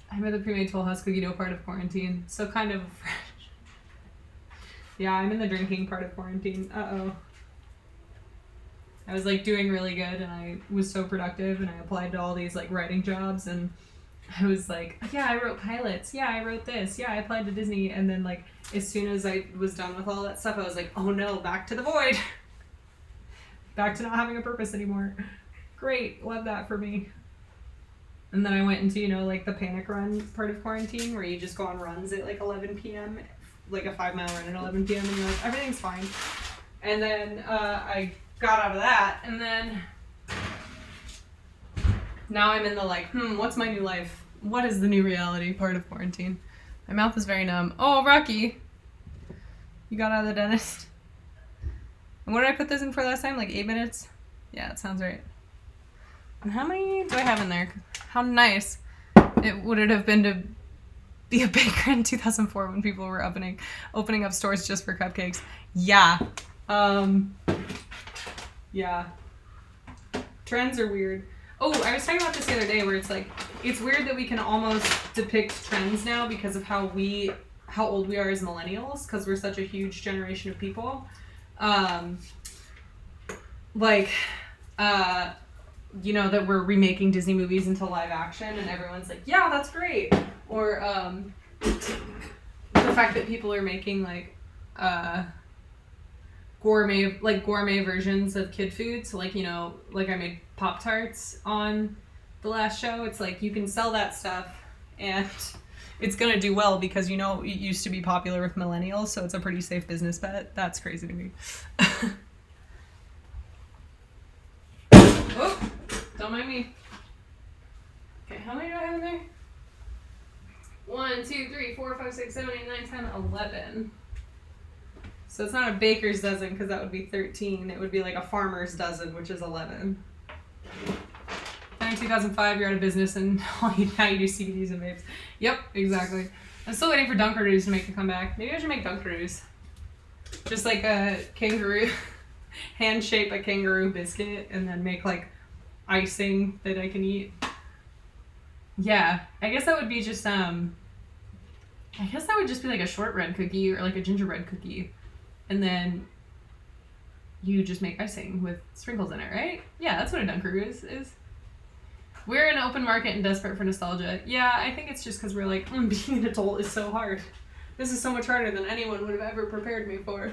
I made the pre-made Toll House cookie dough part of quarantine, so kind of fresh. Yeah, I'm in the drinking part of quarantine. Uh-oh. I was, like, doing really good, and I was so productive, and I applied to all these, like, writing jobs, and I was like, yeah, I wrote pilots. Yeah, I wrote this. Yeah, I applied to Disney. And then, like, as soon as I was done with all that stuff, I was like, oh no, back to the void. Back to not having a purpose anymore. Great. Love that for me. And then I went into, like, the panic run part of quarantine where you just go on runs at, like, 11 p.m., like a 5-mile run at 11 p.m. and you're like, everything's fine. And then I got out of that, and then now I'm in the, like, what's my new life? What is the new reality part of quarantine? My mouth is very numb. Oh, Rocky. You got out of the dentist. And what did I put this in for last time? Like 8 minutes? Yeah, that sounds right. And how many do I have in there? How nice would it have been to be a baker in 2004 when people were opening up stores just for cupcakes? Yeah. Yeah. Trends are weird. Oh, I was talking about this the other day where it's like, it's weird that we can almost depict trends now because of how old we are as millennials, because we're such a huge generation of people. That we're remaking Disney movies into live action and everyone's like, yeah, that's great. Or the fact that people are making gourmet versions of kid food. So like I made Pop-Tarts on the last show. It's like you can sell that stuff and it's gonna do well because it used to be popular with millennials, so it's a pretty safe business bet. That's crazy to me. Oh, don't mind me. Okay, how many do I have in there? 1, 2, 3, 4, 5, 6, 7, 8, 9, 10, 11. So it's not a baker's dozen because that would be 13. It would be like a farmer's dozen, which is 11. Then in 2005, you're out of business and now you do CBDs and vapes. Yep, exactly. I'm still waiting for Dunkaroos to make a comeback. Maybe I should make Dunkaroos. Just like a kangaroo, hand shape a kangaroo biscuit and then make like icing that I can eat. Yeah, I guess that would be just I guess that would just be like a shortbread cookie or like a gingerbread cookie. And then you just make icing with sprinkles in it, right? Yeah, that's what a Dunkaroo is. We're an open market and desperate for nostalgia. Yeah, I think it's just because we're like, being an adult is so hard. This is so much harder than anyone would have ever prepared me for.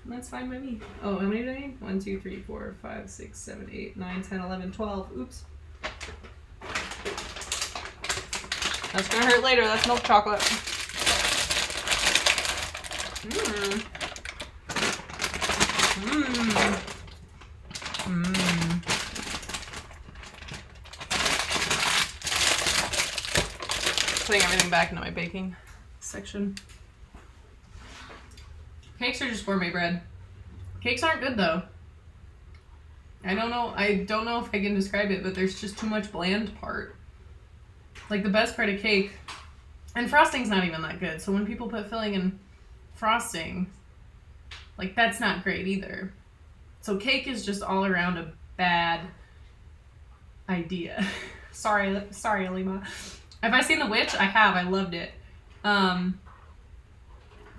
And that's fine by me. Oh, how many did I need? 1, 2, 3, 4, 5, 6, 7, 8, 9, 10, 11, 12. Oops. That's gonna hurt later. That's milk chocolate. Putting everything back into my baking section. Cakes are just gourmet bread. Cakes aren't good though. I don't know if I can describe it, but there's just too much bland part. Like the best part of cake, and frosting's not even that good. So when people put filling in frosting, like that's not great either. So cake is just all around a bad idea. Sorry, Alima. Have I seen The Witch? I have. I loved it.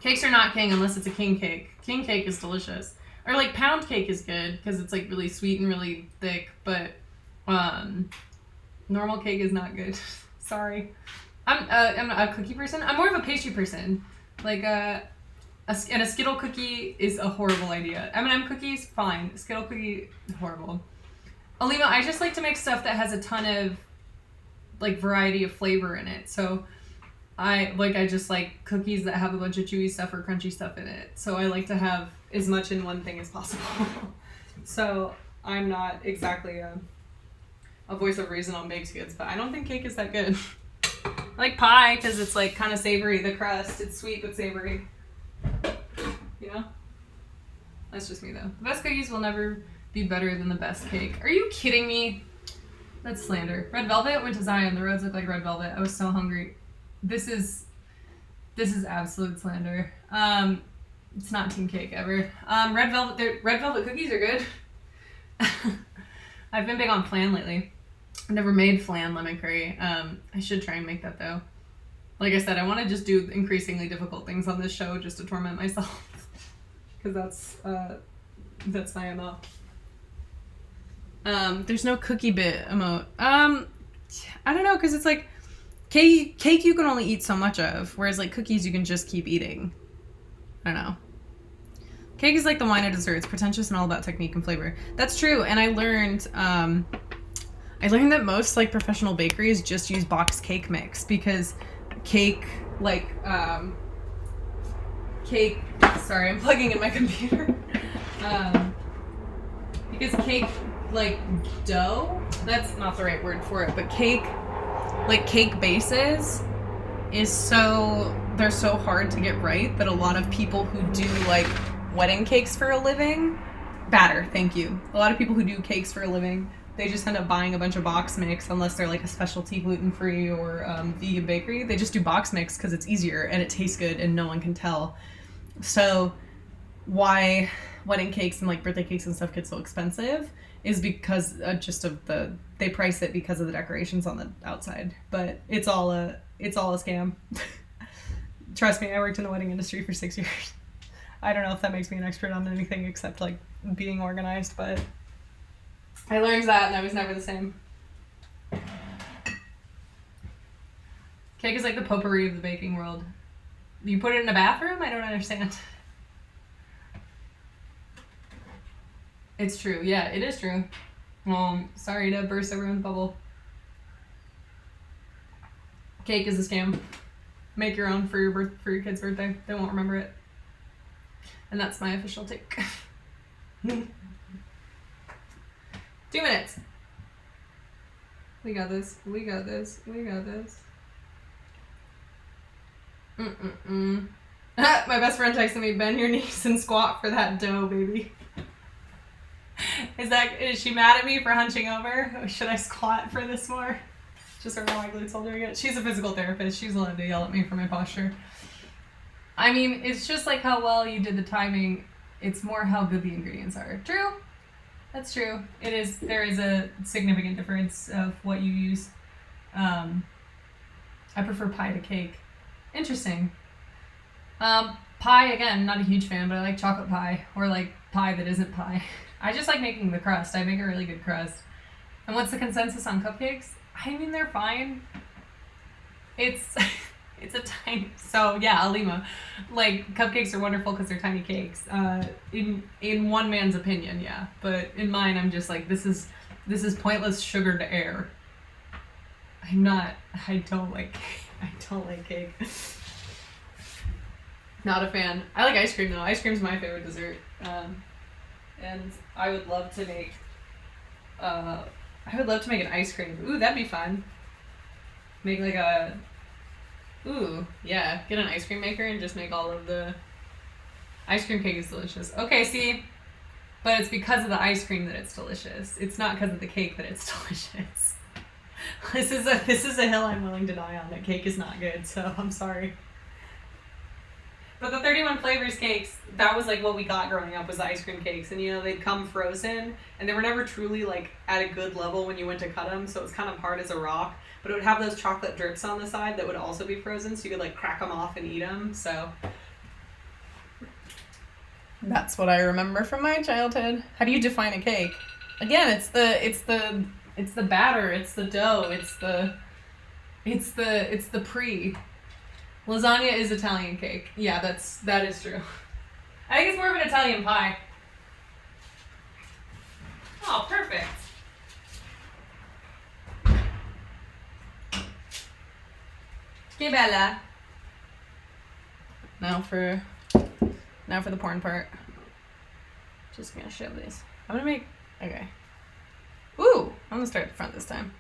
Cakes are not king unless it's a king cake. King cake is delicious. Or like pound cake is good because it's like really sweet and really thick, but normal cake is not good. Sorry. I'm not a cookie person. I'm more of a pastry person. Like and a Skittle cookie is a horrible idea. M&M cookies, fine. Skittle cookie, horrible. Alima, I just like to make stuff that has a ton of like variety of flavor in it. So I just like cookies that have a bunch of chewy stuff or crunchy stuff in it. So I like to have as much in one thing as possible. So I'm not exactly a voice of reason on baked goods, but I don't think cake is that good. I like pie because it's like kind of savory. The crust, it's sweet but savory. You know? That's just me though. The best cookies will never be better than the best cake. Are you kidding me? That's slander. Red velvet went to Zion. The roads look like red velvet. I was so hungry. This is absolute slander. It's not team cake ever. Red velvet cookies are good. I've been big on flan lately. I've never made flan lemon curry. I should try and make that though. Like I said, I want to just do increasingly difficult things on this show just to torment myself. Because that's my MO. There's no cookie bit emote. I don't know, because it's like cake you can only eat so much of, whereas like cookies you can just keep eating. I don't know. Cake is like the wine of desserts, pretentious and all about technique and flavor. That's true, and I learned that most like professional bakeries just use boxed cake mix because cake sorry, I'm plugging in my computer. Because cake like dough, that's not the right word for it, but cake bases they're so hard to get right that a lot of people who do like wedding cakes for a living, batter, thank you. A lot of people who do cakes for a living, they just end up buying a bunch of box mix unless they're like a specialty gluten-free or vegan bakery. They just do box mix because it's easier and it tastes good and no one can tell. So why wedding cakes and like birthday cakes and stuff get so expensive is because they price it because of the decorations on the outside. But it's all a scam. Trust me, I worked in the wedding industry for 6 years. I don't know if that makes me an expert on anything except like being organized, but I learned that and I was never the same. Cake is like the potpourri of the baking world. You put it in a bathroom? I don't understand. It's true. Yeah, it is true. Sorry to burst everyone's bubble. Cake is a scam. Make your own for your kid's birthday. They won't remember it. And that's my official take. 2 minutes. We got this. We got this. We got this. My best friend texted me, bend your knees and squat for that dough, baby. Is she mad at me for hunching over? Should I squat for this more? Just around my glutes while doing it. She's a physical therapist. She's allowed to yell at me for my posture. I mean, it's just like how well you did the timing. It's more how good the ingredients are. True. That's true. It is. There is a significant difference of what you use. I prefer pie to cake. Interesting. Pie, again, not a huge fan, but I like chocolate pie or like pie that isn't pie. I just like making the crust. I make a really good crust. And what's the consensus on cupcakes? I mean, they're fine. It's a tiny, so yeah, Alima, like cupcakes are wonderful because they're tiny cakes. In one man's opinion, yeah, but in mine, I'm just like, this is pointless sugared air. I don't like cake. Not a fan. I like ice cream though. Ice cream's my favorite dessert. And I would love to make an ice cream. Ooh, that'd be fun. Make like a get an ice cream maker and just make all of the ice cream cake is delicious. Okay, see, but it's because of the ice cream that it's delicious. It's not because of the cake that it's delicious. This is a hill I'm willing to die on. That cake is not good, so I'm sorry. But the 31 flavors cakes, that was like what we got growing up was the ice cream cakes. And they'd come frozen and they were never truly like at a good level when you went to cut them. So it was kind of hard as a rock, but it would have those chocolate drips on the side that would also be frozen. So you could like crack them off and eat them. So that's what I remember from my childhood. How do you define a cake? Again, it's the batter, it's the dough, It's the pre. Lasagna is Italian cake. Yeah, that is true. I think it's more of an Italian pie. Oh, perfect. Que bella. Now for the porn part. Just gonna shove these. Okay. Ooh, I'm gonna start at the front this time.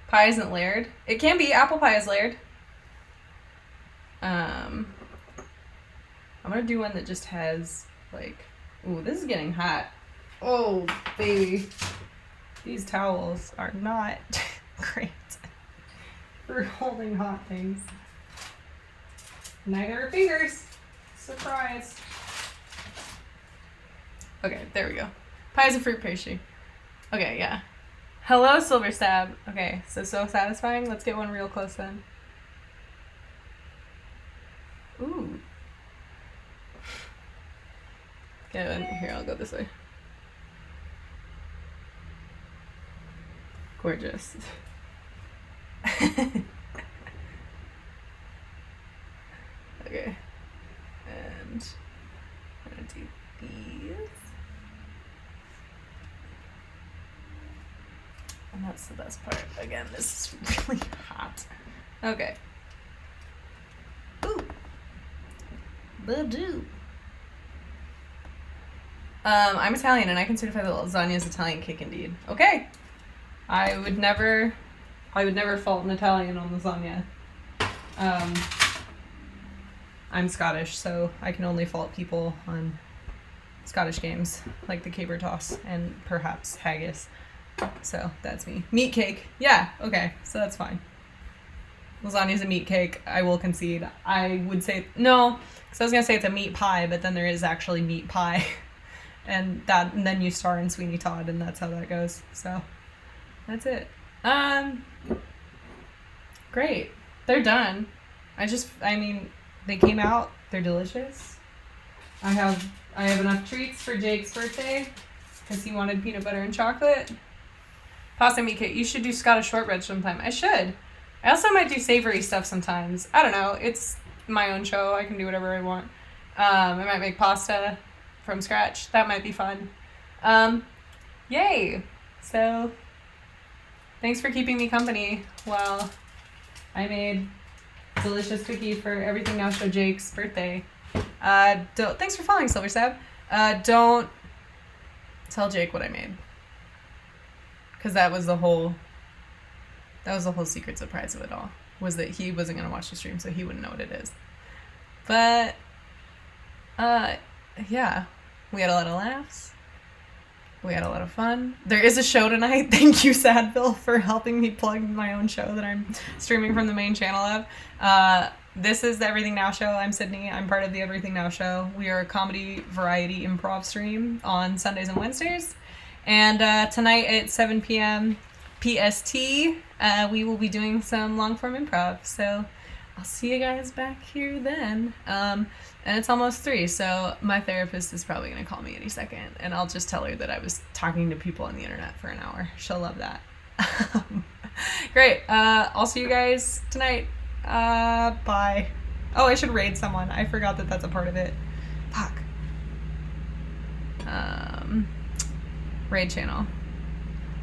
Pie isn't layered. It can be. Apple pie is layered. I'm gonna do one that just has like, ooh, this is getting hot. Oh, baby. These towels are not great for holding hot things. Neither are fingers. Surprise. Okay, there we go. Pie is a fruit pastry. Okay, yeah. Hello, Silver Stab. Okay, so satisfying. Let's get one real close then. Ooh. Okay, here, I'll go this way. Gorgeous. Okay. And I'm gonna do these. And that's the best part. Again, this is really hot. Okay. Ooh. Badoo. I'm Italian and I can certify that lasagna is Italian cake indeed. Okay. I would never fault an Italian on lasagna. I'm Scottish, so I can only fault people on Scottish games, like the caber toss and perhaps haggis. So that's me. Meat cake. Yeah, okay, so that's fine. Lasagna is a meat cake. I will concede. I would say, no, because I was going to say it's a meat pie, but then there is actually meat pie. And then you star in Sweeney Todd, and that's how that goes. So that's it. Great. They're done. They came out. They're delicious. I have enough treats for Jake's birthday because he wanted peanut butter and chocolate. Pasta meat cake. You should do Scottish shortbread sometime. I should. I also might do savory stuff sometimes. I don't know. It's my own show. I can do whatever I want. I might make pasta from scratch. That might be fun. Yay. So, thanks for keeping me company while I made delicious cookie for Everything Now Show Jake's birthday. Thanks for following, Silver Stab. Don't tell Jake what I made. Because that was the whole secret surprise of it all. Was that he wasn't going to watch the stream, so he wouldn't know what it is. But, yeah. We had a lot of laughs. We had a lot of fun. There is a show tonight. Thank you, Sadville, for helping me plug my own show that I'm streaming from the main channel of. This is the Everything Now Show. I'm Sydney. I'm part of the Everything Now Show. We are a comedy variety improv stream on Sundays and Wednesdays. And tonight at 7 p.m. PST, we will be doing some long-form improv. So I'll see you guys back here then. And it's almost 3, so my therapist is probably going to call me any second. And I'll just tell her that I was talking to people on the internet for an hour. She'll love that. Great. I'll see you guys tonight. Bye. Oh, I should raid someone. I forgot that that's a part of it. Fuck. Raid channel.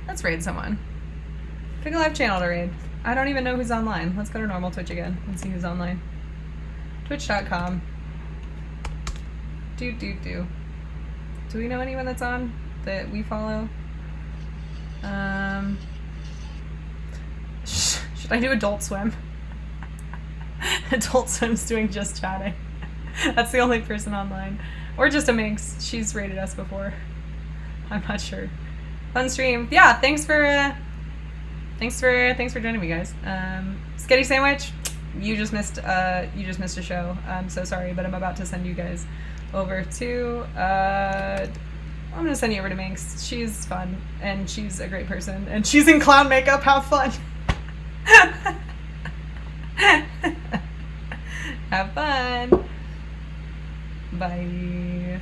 Let's raid someone. Pick a live channel to raid. I don't even know who's online. Let's go to normal Twitch again and see who's online. Twitch.com. Do we know anyone that's on that we follow? Should I do Adult Swim? Adult Swim's doing just chatting. That's the only person online. Or just a Minx. She's rated us before. I'm not sure. Fun stream. Yeah, thanks for joining me, guys. Sketty Sandwich, you just missed a show. I'm so sorry, but I'm about to send you guys over to I'm gonna send you over to Minx. She's fun and she's a great person and she's in clown makeup. Have fun. Have fun. Bye.